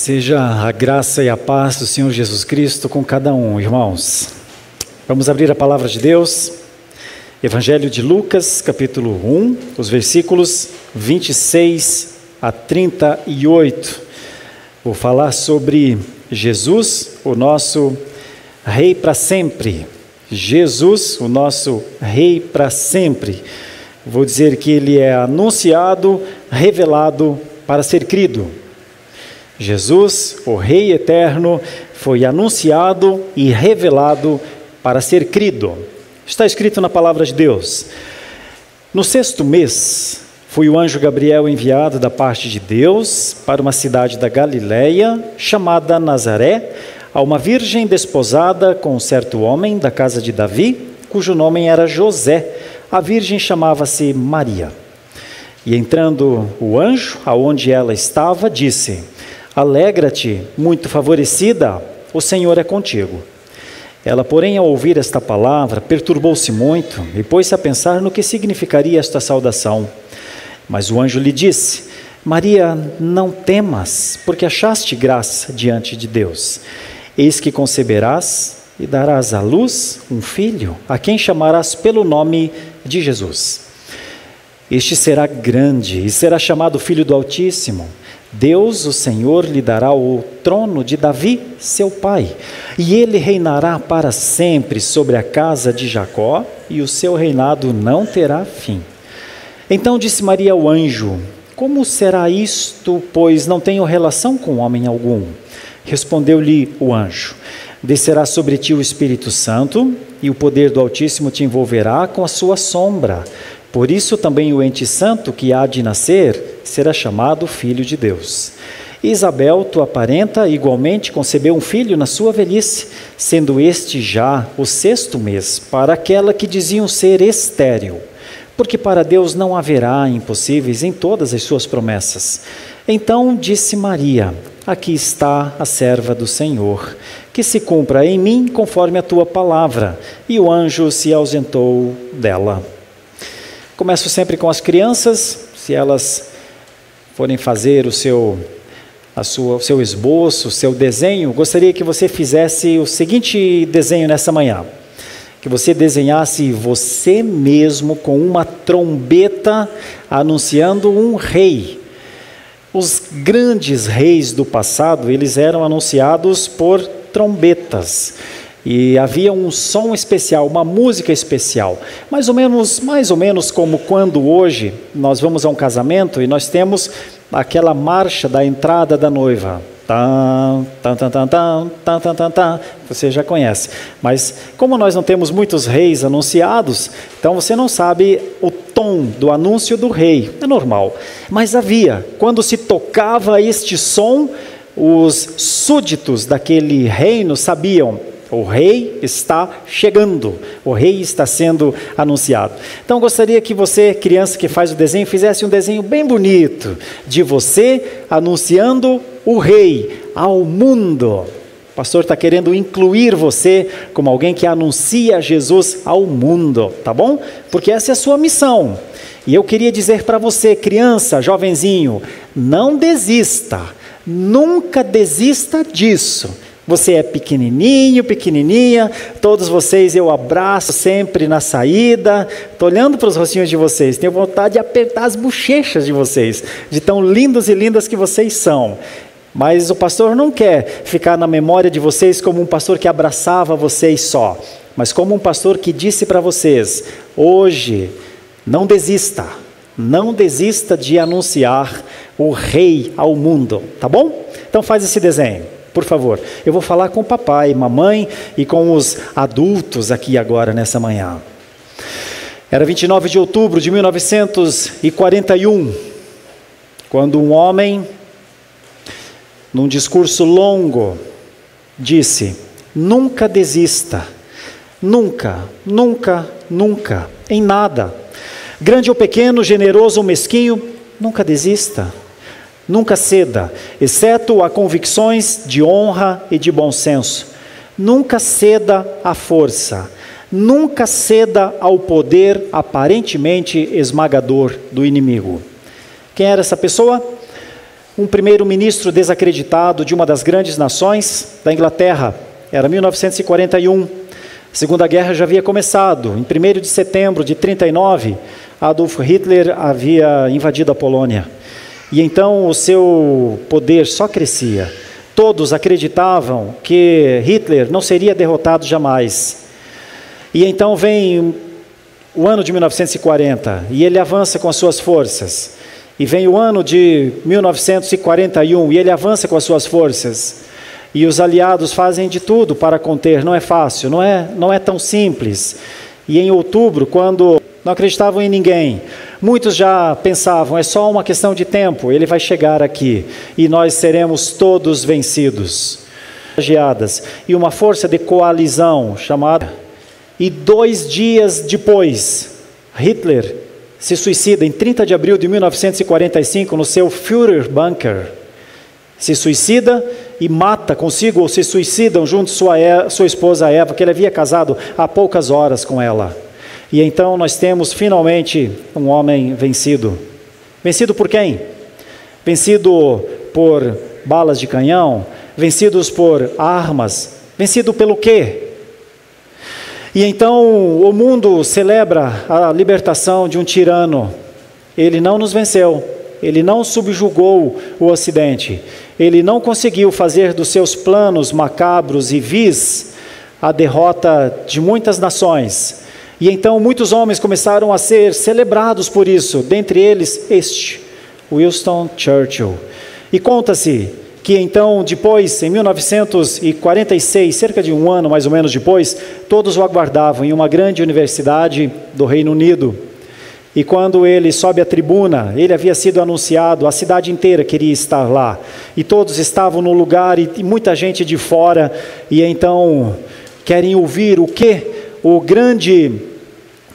Seja a graça e a paz do Senhor Jesus Cristo com cada um, irmãos. Vamos abrir a palavra de Deus, Evangelho de Lucas, capítulo 1, os versículos 26 a 38. Vou falar sobre Jesus, o nosso Rei para sempre. Jesus, o nosso Rei para sempre. Vou dizer que Ele é anunciado, revelado para ser crido. Jesus, o Rei eterno, foi anunciado e revelado para ser crido. Está escrito na palavra de Deus. No 6º mês, foi o anjo Gabriel enviado da parte de Deus para uma cidade da Galileia, chamada Nazaré, a uma virgem desposada com um certo homem da casa de Davi, cujo nome era José. A virgem chamava-se Maria. E entrando o anjo, aonde ela estava, disse: Alegra-te, muito favorecida, o Senhor é contigo. Ela, porém, ao ouvir esta palavra, perturbou-se muito e pôs-se a pensar no que significaria esta saudação. Mas o anjo lhe disse: Maria, não temas, porque achaste graça diante de Deus. Eis que conceberás e darás à luz um filho, a quem chamarás pelo nome de Jesus. Este será grande e será chamado Filho do Altíssimo. Deus, o Senhor, lhe dará o trono de Davi, seu pai, e ele reinará para sempre sobre a casa de Jacó, e o seu reinado não terá fim. Então disse Maria ao anjo: Como será isto, pois não tenho relação com homem algum? Respondeu-lhe o anjo: Descerá sobre ti o Espírito Santo, e o poder do Altíssimo te envolverá com a sua sombra. Por isso também o ente santo que há de nascer será chamado Filho de Deus. Isabel, tua parenta, igualmente concebeu um filho na sua velhice, sendo este já o 6º mês, para aquela que diziam ser estéril, porque para Deus não haverá impossíveis em todas as suas promessas. Então disse Maria: Aqui está a serva do Senhor, que se cumpra em mim conforme a tua palavra. E o anjo se ausentou dela. Começo sempre com as crianças. Se elas forem fazer o seu esboço, o seu desenho, gostaria que você fizesse o seguinte desenho nessa manhã: que você desenhasse você mesmo com uma trombeta anunciando um rei. Os grandes reis do passado, eles eram anunciados por trombetas. E havia um som especial, uma música especial, mais ou menos como quando hoje nós vamos a um casamento e nós temos aquela marcha da entrada da noiva. Tan, tan, tan, tan, tan, tan, tan, tan, tan. Você já conhece. Mas como nós não temos muitos reis anunciados, então você não sabe o tom do anúncio do rei. É normal. Mas havia, quando se tocava este som, os súditos daquele reino sabiam: o rei está chegando, o rei está sendo anunciado. Então gostaria que você, criança que faz o desenho, fizesse um desenho bem bonito de você anunciando o rei ao mundo. O pastor está querendo incluir você como alguém que anuncia Jesus ao mundo, tá bom? Porque essa é a sua missão. E eu queria dizer para você, criança, jovenzinho, não desista, nunca desista disso. Você é pequenininho, pequenininha, todos vocês eu abraço sempre na saída. Estou olhando para os rostinhos de vocês, tenho vontade de apertar as bochechas de vocês, de tão lindos e lindas que vocês são. Mas o pastor não quer ficar na memória de vocês como um pastor que abraçava vocês só, mas como um pastor que disse para vocês: hoje, não desista de anunciar o rei ao mundo, tá bom? Então faz esse desenho. Por favor, eu vou falar com o papai, mamãe e com os adultos aqui agora nessa manhã. Era 29 de outubro de 1941, quando um homem, num discurso longo, disse: nunca desista, nunca, nunca, nunca, em nada. Grande ou pequeno, generoso ou mesquinho, nunca desista. Nunca ceda, exceto a convicções de honra e de bom senso. Nunca ceda à força. Nunca ceda ao poder aparentemente esmagador do inimigo. Quem era essa pessoa? um primeiro-ministro desacreditado de uma das grandes nações da Inglaterra. Era 1941. A Segunda Guerra já havia começado. Em 1º de setembro de 1939, Adolf Hitler havia invadido a Polônia. E então o seu poder só crescia. Todos acreditavam que Hitler não seria derrotado jamais. E então vem o ano de 1940 e ele avança com as suas forças. E vem o ano de 1941 e ele avança com as suas forças. E os aliados fazem de tudo para conter. Não é fácil, não é tão simples. E em outubro, quando não acreditavam em ninguém, muitos já pensavam, é só uma questão de tempo, ele vai chegar aqui e nós seremos todos vencidos. E uma força de coalizão chamada... E 2 dias depois, Hitler se suicida em 30 de abril de 1945 no seu Führerbunker. Se suicida e mata consigo, ou se suicidam junto sua esposa Eva, que ele havia casado há poucas horas com ela. E então nós temos finalmente um homem vencido. Vencido por quem? Vencido por balas de canhão? Vencidos por armas? Vencido pelo quê? E então o mundo celebra a libertação de um tirano. Ele não nos venceu, ele não subjugou o Ocidente, ele não conseguiu fazer dos seus planos macabros e vis a derrota de muitas nações. E então muitos homens começaram a ser celebrados por isso, dentre eles este, Winston Churchill. E conta-se que então depois, em 1946, cerca de um ano mais ou menos depois, todos o aguardavam em uma grande universidade do Reino Unido. E quando ele sobe à tribuna, ele havia sido anunciado, a cidade inteira queria estar lá. E todos estavam no lugar e muita gente de fora, e então querem ouvir o que o grande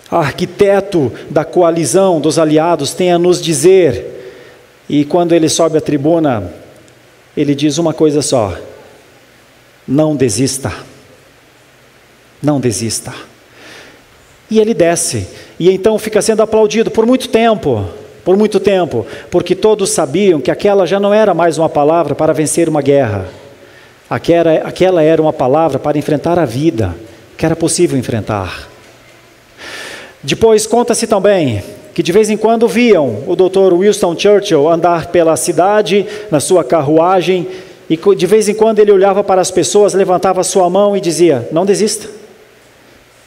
arquiteto da coalizão dos aliados tem a nos dizer. E quando ele sobe à tribuna, ele diz uma coisa só: não desista, não desista. E ele desce, e então fica sendo aplaudido por muito tempo, porque todos sabiam que aquela já não era mais uma palavra para vencer uma guerra, aquela era uma palavra para enfrentar a vida, que era possível enfrentar. Depois conta-se também que de vez em quando viam o Dr. Winston Churchill andar pela cidade na sua carruagem, e de vez em quando ele olhava para as pessoas, levantava a sua mão e dizia: não desista,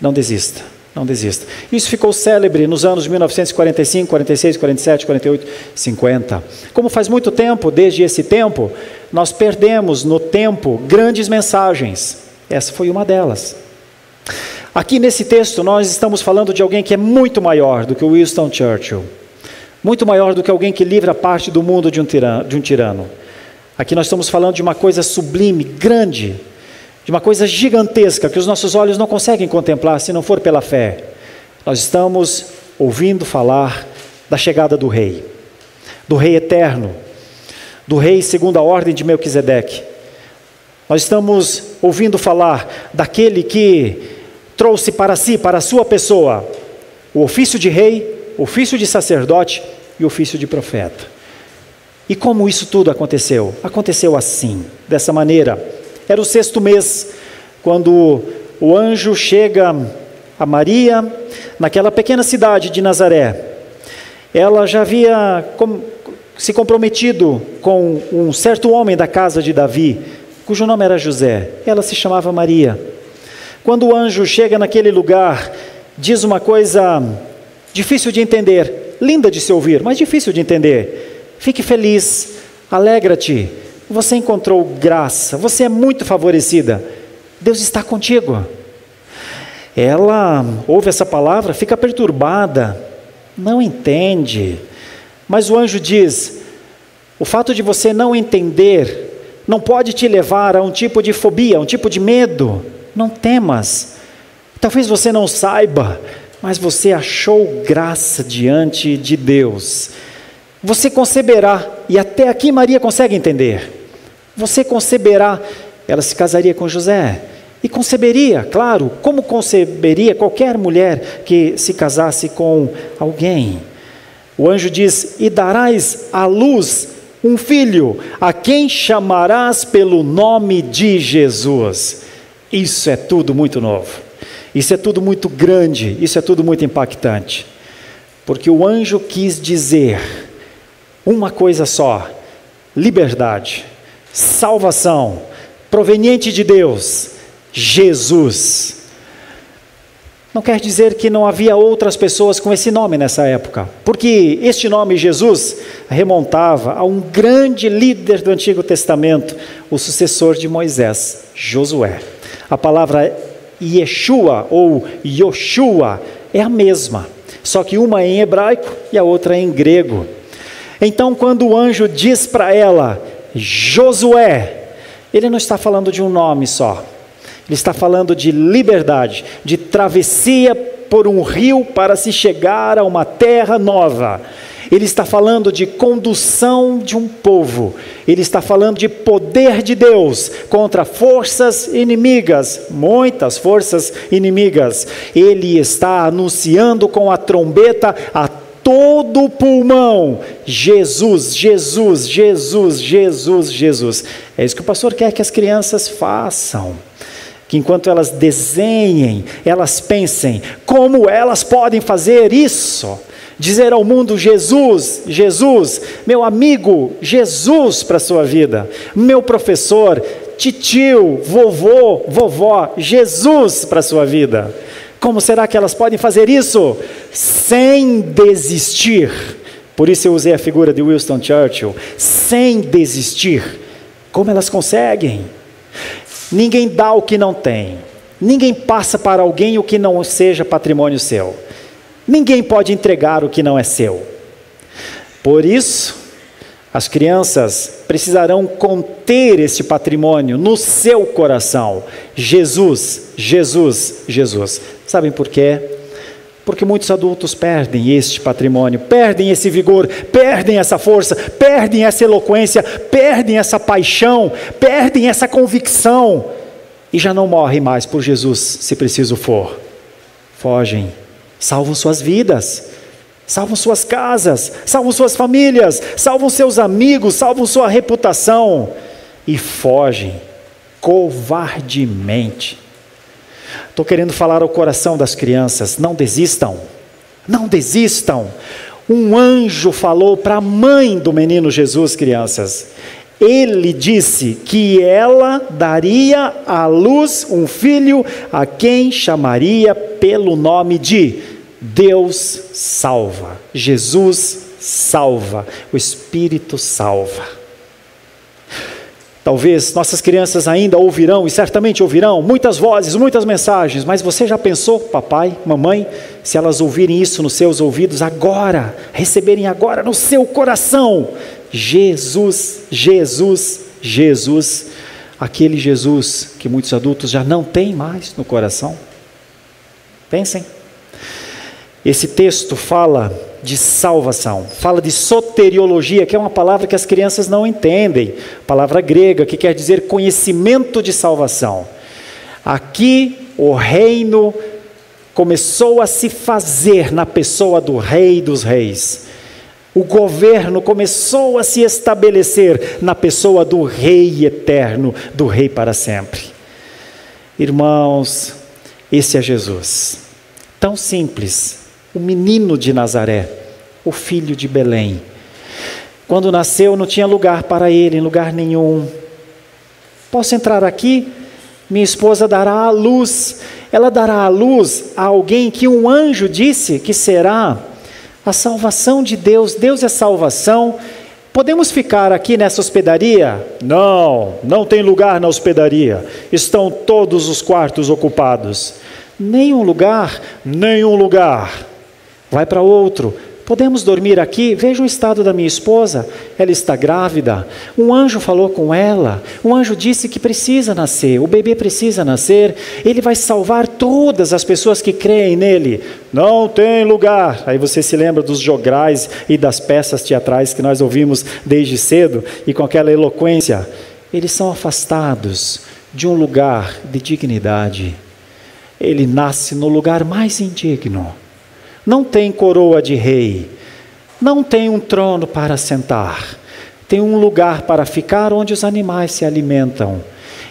não desista, não desista. Isso ficou célebre nos anos 1945, 46, 47, 48, 50. Como faz muito tempo, desde esse tempo, nós perdemos no tempo grandes mensagens. Essa foi uma delas. Aqui nesse texto nós estamos falando de alguém que é muito maior do que o Winston Churchill, muito maior do que alguém que livra parte do mundo de um tirano. Aqui nós estamos falando de uma coisa sublime, grande, de uma coisa gigantesca que os nossos olhos não conseguem contemplar se não for pela fé. Nós estamos ouvindo falar da chegada do rei eterno, do rei segundo a ordem de Melquisedeque. Nós estamos ouvindo falar daquele que trouxe para si, para a sua pessoa, o ofício de rei, o ofício de sacerdote e o ofício de profeta. E como isso tudo aconteceu? Aconteceu assim, dessa maneira. Era o 6º mês, quando o anjo chega a Maria, naquela pequena cidade de Nazaré. Ela já havia se comprometido com um certo homem da casa de Davi, cujo nome era José. Ela se chamava Maria. Quando o anjo chega naquele lugar, diz uma coisa difícil de entender, linda de se ouvir, mas difícil de entender. Fique feliz, alegra-te, você encontrou graça, você é muito favorecida, Deus está contigo. Ela ouve essa palavra, fica perturbada, não entende, mas o anjo diz: o fato de você não entender não pode te levar a um tipo de fobia, um tipo de medo. Não temas, talvez você não saiba, mas você achou graça diante de Deus. Você conceberá, e até aqui Maria consegue entender. Você conceberá, ela se casaria com José, e conceberia, claro, como conceberia qualquer mulher que se casasse com alguém. O anjo diz: e darás à luz um filho, a quem chamarás pelo nome de Jesus. Isso é tudo muito novo, isso é tudo muito grande, isso é tudo muito impactante, porque o anjo quis dizer uma coisa só: liberdade, salvação, proveniente de Deus, Jesus. Não quer dizer que não havia outras pessoas com esse nome nessa época, porque este nome Jesus remontava a um grande líder do Antigo Testamento, o sucessor de Moisés, Josué. A palavra Yeshua ou Yoshua é a mesma, só que uma é em hebraico e a outra é em grego. Então, quando o anjo diz para ela, Josué, ele não está falando de um nome só. Ele está falando de liberdade, de travessia por um rio para se chegar a uma terra nova. Ele está falando de condução de um povo. Ele está falando de poder de Deus contra forças inimigas, muitas forças inimigas. Ele está anunciando com a trombeta a todo o pulmão: Jesus, Jesus, Jesus, Jesus, Jesus. É isso que o pastor quer que as crianças façam. Que enquanto elas desenhem, elas pensem: como elas podem fazer isso? Dizer ao mundo: Jesus, Jesus, meu amigo, Jesus para a sua vida, meu professor, titio, vovô, vovó, Jesus para a sua vida. Como será que elas podem fazer isso? Sem desistir. Por isso eu usei a figura de Winston Churchill, sem desistir. Como elas conseguem? Ninguém dá o que não tem, ninguém passa para alguém o que não seja patrimônio seu, ninguém pode entregar o que não é seu. Por isso, as crianças precisarão conter esse patrimônio no seu coração: Jesus, Jesus, Jesus. Sabem por quê? Porque muitos adultos perdem este patrimônio, perdem esse vigor, perdem essa força, perdem essa eloquência, perdem essa paixão, perdem essa convicção, e já não morrem mais por Jesus, se preciso for. Fogem, salvam suas vidas, salvam suas casas, salvam suas famílias, salvam seus amigos, salvam sua reputação, e fogem covardemente. Estou querendo falar ao coração das crianças: não desistam, não desistam. Um anjo falou para a mãe do menino Jesus, crianças. Ele disse que ela daria à luz um filho, a quem chamaria pelo nome de Deus salva, Jesus salva, o Espírito salva. Talvez nossas crianças ainda ouvirão, e certamente ouvirão, muitas vozes, muitas mensagens, mas você já pensou, papai, mamãe, se elas ouvirem isso nos seus ouvidos agora, receberem agora no seu coração: Jesus, Jesus, Jesus, aquele Jesus que muitos adultos já não têm mais no coração? Pensem. Esse texto fala de salvação, fala de soteriologia, que é uma palavra que as crianças não entendem, palavra grega que quer dizer conhecimento de salvação. Aqui o reino começou a se fazer na pessoa do Rei dos Reis. O governo começou a se estabelecer na pessoa do Rei eterno, do Rei para sempre. Irmãos, esse é Jesus, tão simples, o menino de Nazaré, o filho de Belém. Quando nasceu não tinha lugar para ele, em lugar nenhum. Posso entrar aqui? Minha esposa dará à luz. Ela dará à luz a alguém que um anjo disse que será a salvação de Deus. Deus é salvação. Podemos ficar aqui nessa hospedaria? Não, não tem lugar na hospedaria. Estão todos os quartos ocupados. Nenhum lugar, nenhum lugar. Vai para outro. Podemos dormir aqui? Veja o estado da minha esposa, ela está grávida. Um anjo falou com ela, um anjo disse que precisa nascer, o bebê precisa nascer, ele vai salvar todas as pessoas que creem nele. Não tem lugar. Aí você se lembra dos jograis e das peças teatrais que nós ouvimos desde cedo, e com aquela eloquência. Eles são afastados de um lugar de dignidade. Ele nasce no lugar mais indigno. Não tem coroa de rei, não tem um trono para sentar, tem um lugar para ficar onde os animais se alimentam.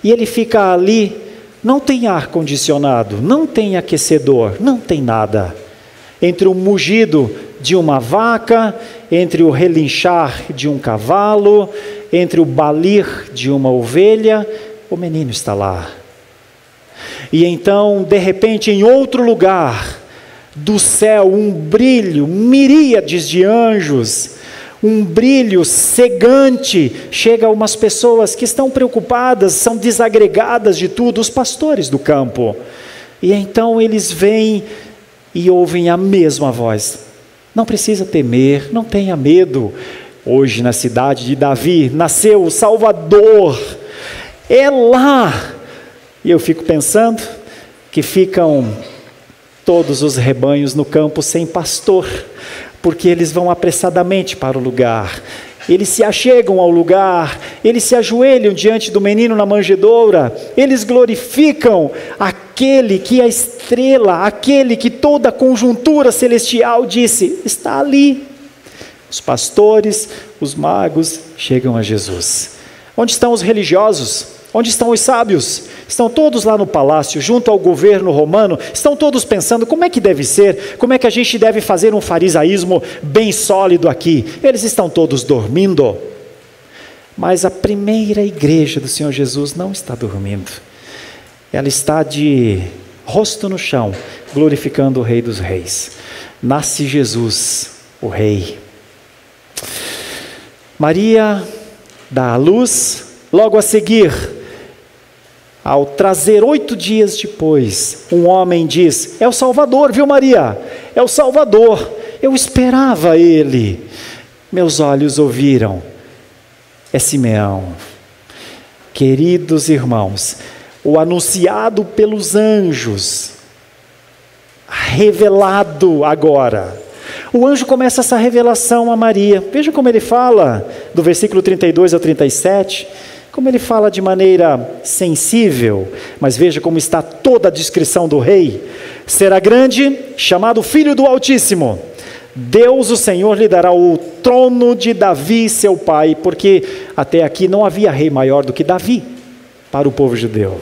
E ele fica ali, não tem ar-condicionado, não tem aquecedor, não tem nada. Entre o mugido de uma vaca, entre o relinchar de um cavalo, entre o balir de uma ovelha, o menino está lá. E então, de repente, em outro lugar, do céu, um brilho, miríades de anjos, um brilho cegante, chega a umas pessoas que estão preocupadas, são desagregadas de tudo, os pastores do campo. E então eles vêm e ouvem a mesma voz. Não precisa temer, não tenha medo. Hoje na cidade de Davi nasceu o Salvador. É lá. E eu fico pensando que ficam todos os rebanhos no campo sem pastor, porque eles vão apressadamente para o lugar. Eles se achegam ao lugar, eles se ajoelham diante do menino na manjedoura, eles glorificam aquele que a estrela, aquele que toda a conjuntura celestial disse, está ali. Os pastores, os magos chegam a Jesus. Onde estão os religiosos? Onde estão os sábios? Estão todos lá no palácio, junto ao governo romano, estão todos pensando como é que deve ser, como é que a gente deve fazer um farisaísmo bem sólido aqui. Eles estão todos dormindo. Mas a primeira igreja do Senhor Jesus não está dormindo. Ela está de rosto no chão, glorificando o Rei dos Reis. Nasce Jesus, o Rei. Maria dá à luz, logo a seguir, ao trazer 8 dias depois, um homem diz, é o Salvador, viu Maria? É o Salvador, eu esperava ele. Meus olhos ouviram, é Simeão. Queridos irmãos, o anunciado pelos anjos, revelado agora. O anjo começa essa revelação a Maria. Veja como ele fala, do versículo 32 ao 37, como ele fala de maneira sensível, mas veja como está toda a descrição do rei. Será grande, chamado Filho do Altíssimo. Deus, o Senhor, lhe dará o trono de Davi, seu pai, porque até aqui não havia rei maior do que Davi para o povo judeu.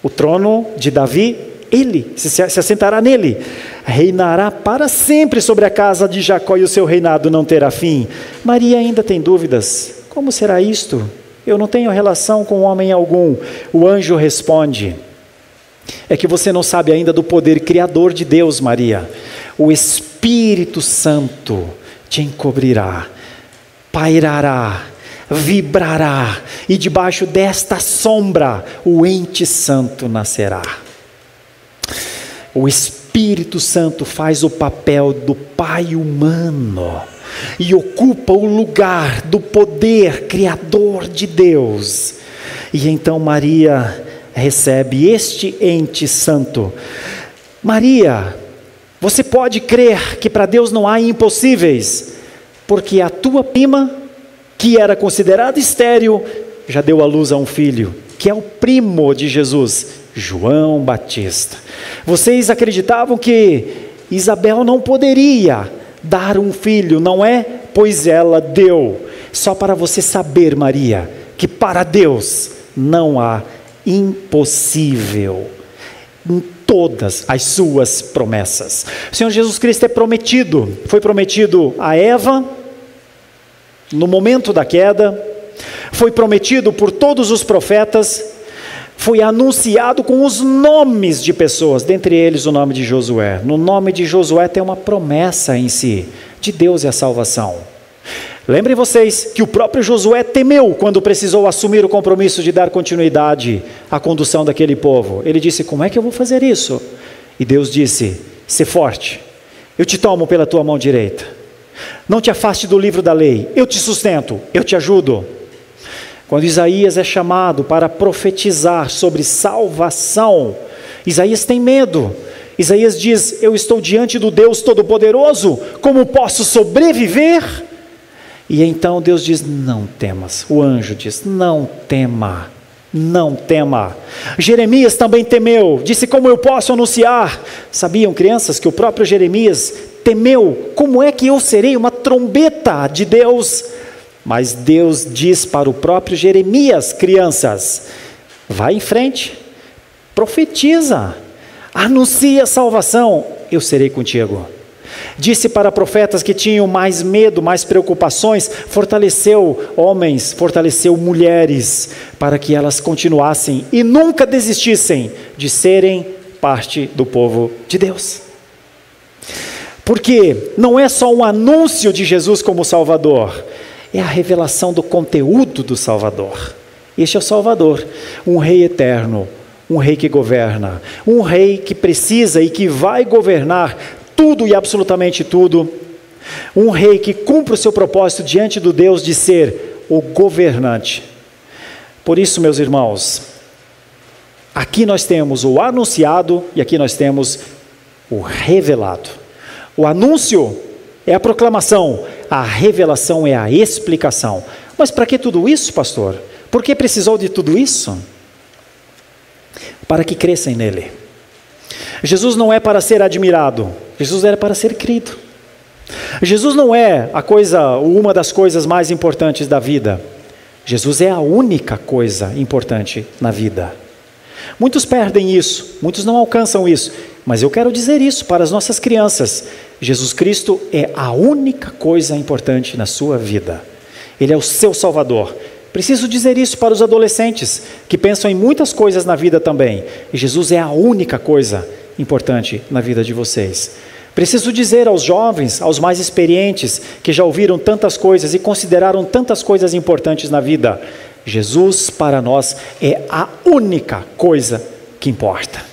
O trono de Davi, ele se assentará nele, reinará para sempre sobre a casa de Jacó e o seu reinado não terá fim. Maria ainda tem dúvidas. Como será isto? Eu não tenho relação com homem algum. O anjo responde, é que você não sabe ainda do poder criador de Deus, Maria. O Espírito Santo te encobrirá, pairará, vibrará, e debaixo desta sombra o ente santo nascerá. O Espírito Santo faz o papel do Pai humano e ocupa o lugar do poder criador de Deus. E então Maria recebe este ente santo. Maria, você pode crer que para Deus não há impossíveis, porque a tua prima, que era considerada estéril, já deu à luz a um filho, que é o primo de Jesus, João Batista. Vocês acreditavam que Isabel não poderia dar um filho, não é? Pois ela deu. Só para você saber, Maria, que para Deus não há impossível em todas as suas promessas. O Senhor Jesus Cristo é prometido, foi prometido a Eva no momento da queda, foi prometido por todos os profetas, foi anunciado com os nomes de pessoas, dentre eles o nome de Josué. No nome de Josué tem uma promessa em si, de Deus e a salvação. Lembrem vocês que o próprio Josué temeu quando precisou assumir o compromisso de dar continuidade à condução daquele povo. Ele disse, como é que eu vou fazer isso? E Deus disse, sê forte, eu te tomo pela tua mão direita. Não te afaste do livro da lei, eu te sustento, eu te ajudo. Quando Isaías é chamado para profetizar sobre salvação, Isaías tem medo. Isaías diz, eu estou diante do Deus Todo-Poderoso, como posso sobreviver? E então Deus diz, não temas. O anjo diz, não tema, não tema. Jeremias também temeu, disse, como eu posso anunciar? Sabiam, crianças, que o próprio Jeremias temeu, como é que eu serei uma trombeta de Deus? Mas Deus diz para o próprio Jeremias: crianças, vai em frente, profetiza, anuncia a salvação, eu serei contigo. Disse para profetas que tinham mais medo, mais preocupações, fortaleceu homens, fortaleceu mulheres, para que elas continuassem e nunca desistissem de serem parte do povo de Deus. Porque não é só um anúncio de Jesus como Salvador, é a revelação do conteúdo do Salvador. Este é o Salvador, um rei eterno, um rei que governa, um rei que precisa e que vai governar tudo e absolutamente tudo, um rei que cumpre o seu propósito diante do Deus de ser o governante. Por isso, meus irmãos, aqui nós temos o anunciado e aqui nós temos o revelado. O anúncio é a proclamação, a revelação é a explicação. Mas para que tudo isso, pastor? Por que precisou de tudo isso? Para que crescem nele. Jesus não é para ser admirado, Jesus era para ser crido. Jesus não é uma das coisas mais importantes da vida. Jesus é a única coisa importante na vida. Muitos perdem isso, muitos não alcançam isso, mas eu quero dizer isso para as nossas crianças. Jesus Cristo é a única coisa importante na sua vida. Ele é o seu Salvador. Preciso dizer isso para os adolescentes, que pensam em muitas coisas na vida também. E Jesus é a única coisa importante na vida de vocês. Preciso dizer aos jovens, aos mais experientes, que já ouviram tantas coisas e consideraram tantas coisas importantes na vida. Jesus para nós é a única coisa que importa.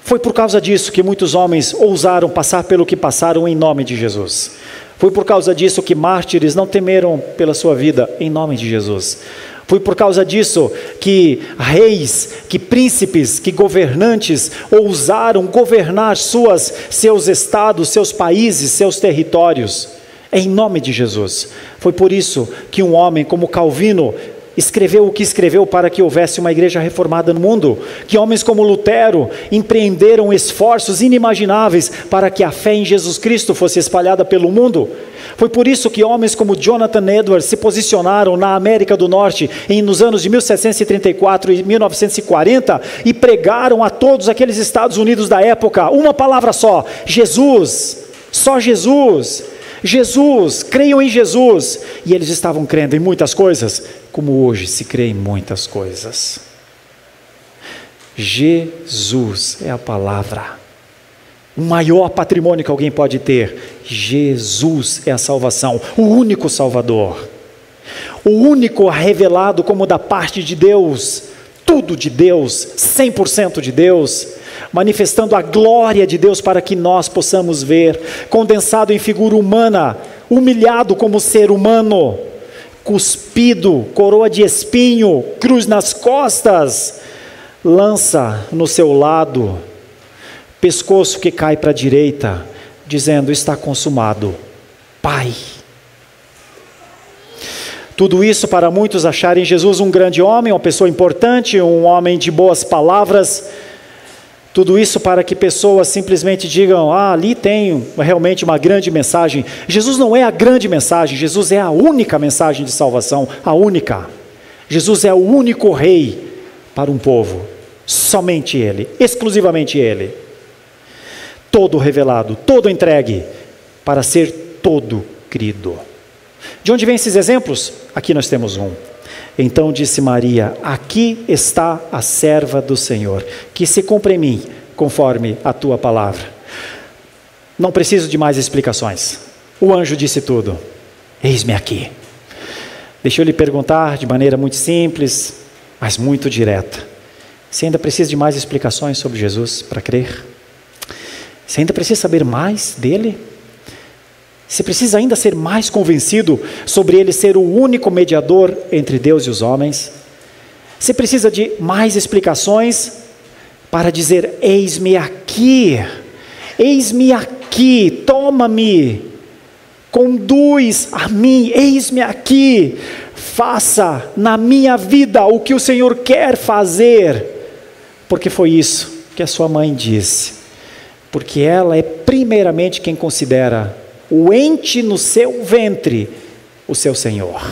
Foi por causa disso que muitos homens ousaram passar pelo que passaram em nome de Jesus. Foi por causa disso que mártires não temeram pela sua vida em nome de Jesus. Foi por causa disso que reis, que príncipes, que governantes ousaram governar seus estados, seus países, seus territórios, em nome de Jesus. Foi por isso que um homem como Calvino escreveu o que escreveu para que houvesse uma igreja reformada no mundo, que homens como Lutero empreenderam esforços inimagináveis para que a fé em Jesus Cristo fosse espalhada pelo mundo. Foi por isso que homens como Jonathan Edwards se posicionaram na América do Norte nos anos de 1734 e 1940 e pregaram a todos aqueles Estados Unidos da época uma palavra só: Jesus, só Jesus. Jesus, creiam em Jesus. E eles estavam crendo em muitas coisas, como hoje se crê em muitas coisas. Jesus é a palavra. O maior patrimônio que alguém pode ter. Jesus é a salvação, o único Salvador. O único revelado como da parte de Deus, tudo de Deus, 100% de Deus, manifestando a glória de Deus para que nós possamos ver, condensado em figura humana, humilhado como ser humano, cuspido, coroa de espinho, cruz nas costas, lança no seu lado, pescoço que cai para a direita, dizendo: está consumado, Pai. Tudo isso para muitos acharem Jesus um grande homem, uma pessoa importante, um homem de boas palavras. Tudo isso para que pessoas simplesmente digam: ali tem realmente uma grande mensagem. Jesus não é a grande mensagem, Jesus é a única mensagem de salvação, a única. Jesus é o único rei para um povo, somente Ele, exclusivamente Ele. Todo revelado, todo entregue, para ser todo crido. De onde vêm esses exemplos? Aqui nós temos um. Então disse Maria: aqui está a serva do Senhor, que se cumpra em mim, conforme a tua palavra. Não preciso de mais explicações. O anjo disse tudo. Eis-me aqui. Deixa eu lhe perguntar de maneira muito simples, mas muito direta. Você ainda precisa de mais explicações sobre Jesus para crer? Você ainda precisa saber mais dele? Você precisa ainda ser mais convencido sobre ele ser o único mediador entre Deus e os homens? Você precisa de mais explicações para dizer: eis-me aqui, toma-me, conduz a mim, eis-me aqui, faça na minha vida o que o Senhor quer fazer, porque foi isso que a sua mãe disse, porque ela é primeiramente quem considera o ente no seu ventre o seu Senhor.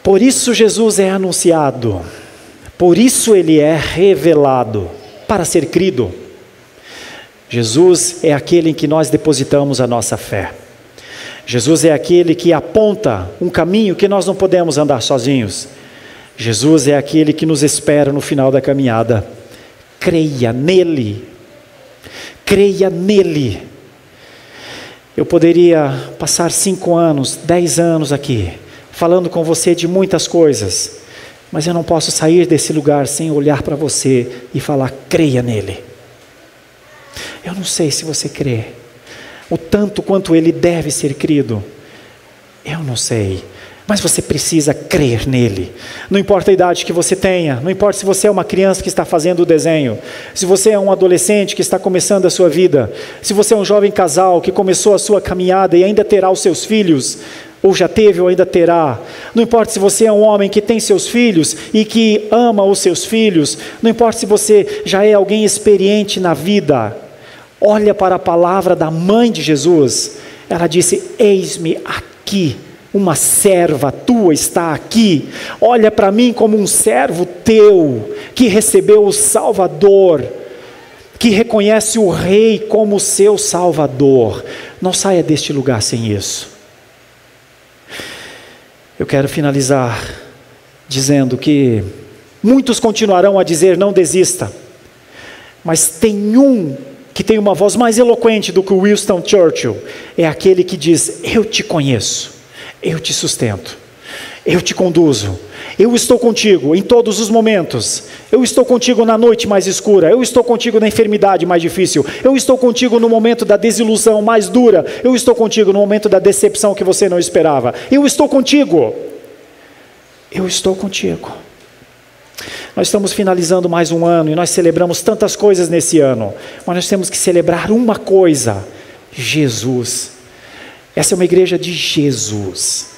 Por isso Jesus é anunciado, por isso ele é revelado, para ser crido. Jesus é aquele em que nós depositamos a nossa fé. Jesus é aquele que aponta um caminho que nós não podemos andar sozinhos. Jesus é aquele que nos espera no final da caminhada. Creia nele. Creia nele. Eu poderia passar 5 anos, 10 anos aqui, falando com você de muitas coisas, mas eu não posso sair desse lugar sem olhar para você e falar: creia nele. Eu não sei se você crê, o tanto quanto ele deve ser crido, eu não sei, mas você precisa crer nele. Não importa a idade que você tenha, não importa se você é uma criança que está fazendo o desenho, se você é um adolescente que está começando a sua vida, se você é um jovem casal que começou a sua caminhada e ainda terá os seus filhos, ou já teve ou ainda terá, não importa se você é um homem que tem seus filhos e que ama os seus filhos, não importa se você já é alguém experiente na vida, olha para a palavra da mãe de Jesus. Ela disse: eis-me aqui, uma serva tua está aqui. Olha para mim como um servo teu, que recebeu o Salvador, que reconhece o Rei como seu Salvador. Não saia deste lugar sem isso. Eu quero finalizar dizendo que muitos continuarão a dizer: não desista, mas tem um que tem uma voz mais eloquente do que o Winston Churchill. É aquele que diz: eu te conheço, eu te sustento, eu te conduzo, eu estou contigo em todos os momentos, eu estou contigo na noite mais escura, eu estou contigo na enfermidade mais difícil, eu estou contigo no momento da desilusão mais dura, eu estou contigo no momento da decepção que você não esperava, eu estou contigo, eu estou contigo. Nós estamos finalizando mais um ano e nós celebramos tantas coisas nesse ano, mas nós temos que celebrar uma coisa: Jesus. Essa é uma igreja de Jesus.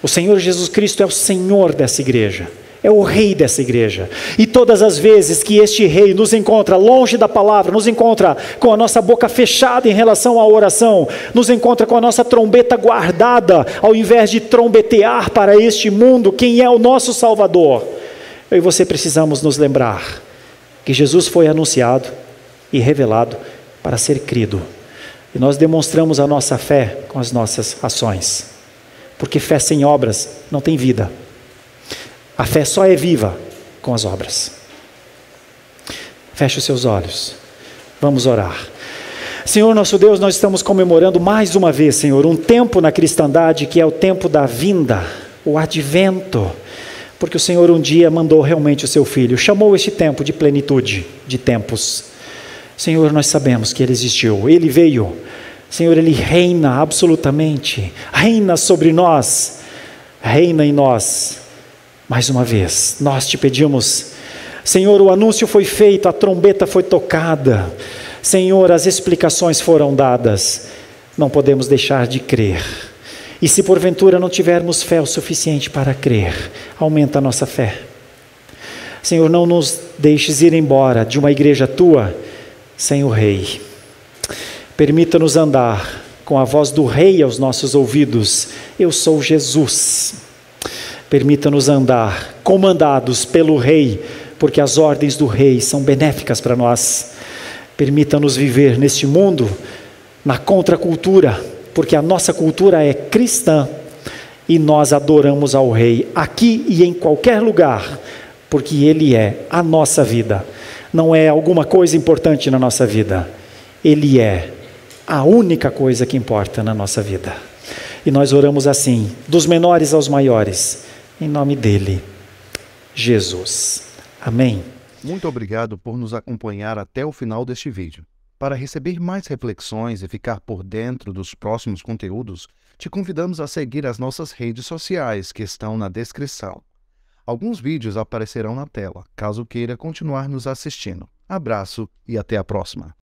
O Senhor Jesus Cristo é o Senhor dessa igreja, é o Rei dessa igreja. E todas as vezes que este Rei nos encontra longe da palavra, nos encontra com a nossa boca fechada em relação à oração, nos encontra com a nossa trombeta guardada, ao invés de trombetear para este mundo quem é o nosso Salvador, eu e você precisamos nos lembrar que Jesus foi anunciado e revelado para ser crido. E nós demonstramos a nossa fé com as nossas ações. Porque fé sem obras não tem vida. A fé só é viva com as obras. Feche os seus olhos. Vamos orar. Senhor nosso Deus, nós estamos comemorando mais uma vez, Senhor, um tempo na cristandade que é o tempo da vinda, o advento. Porque o Senhor um dia mandou realmente o seu Filho, chamou este tempo de plenitude de tempos. Senhor, nós sabemos que Ele existiu, Ele veio. Senhor, Ele reina absolutamente, reina sobre nós, reina em nós. Mais uma vez, nós te pedimos, Senhor, o anúncio foi feito, a trombeta foi tocada, Senhor, as explicações foram dadas, não podemos deixar de crer. E se porventura não tivermos fé o suficiente para crer, aumenta a nossa fé. Senhor, não nos deixes ir embora de uma igreja tua sem o Rei. Permita-nos andar com a voz do Rei aos nossos ouvidos: eu sou Jesus. Permita-nos andar comandados pelo Rei, porque as ordens do Rei são benéficas para nós. Permita-nos viver neste mundo na contracultura, porque a nossa cultura é cristã e nós adoramos ao Rei aqui e em qualquer lugar, porque Ele é a nossa vida. Não é alguma coisa importante na nossa vida, Ele é a única coisa que importa na nossa vida. E nós oramos assim, dos menores aos maiores, em nome dEle, Jesus. Amém. Muito obrigado por nos acompanhar até o final deste vídeo. Para receber mais reflexões e ficar por dentro dos próximos conteúdos, te convidamos a seguir as nossas redes sociais que estão na descrição. Alguns vídeos aparecerão na tela, caso queira continuar nos assistindo. Abraço e até a próxima.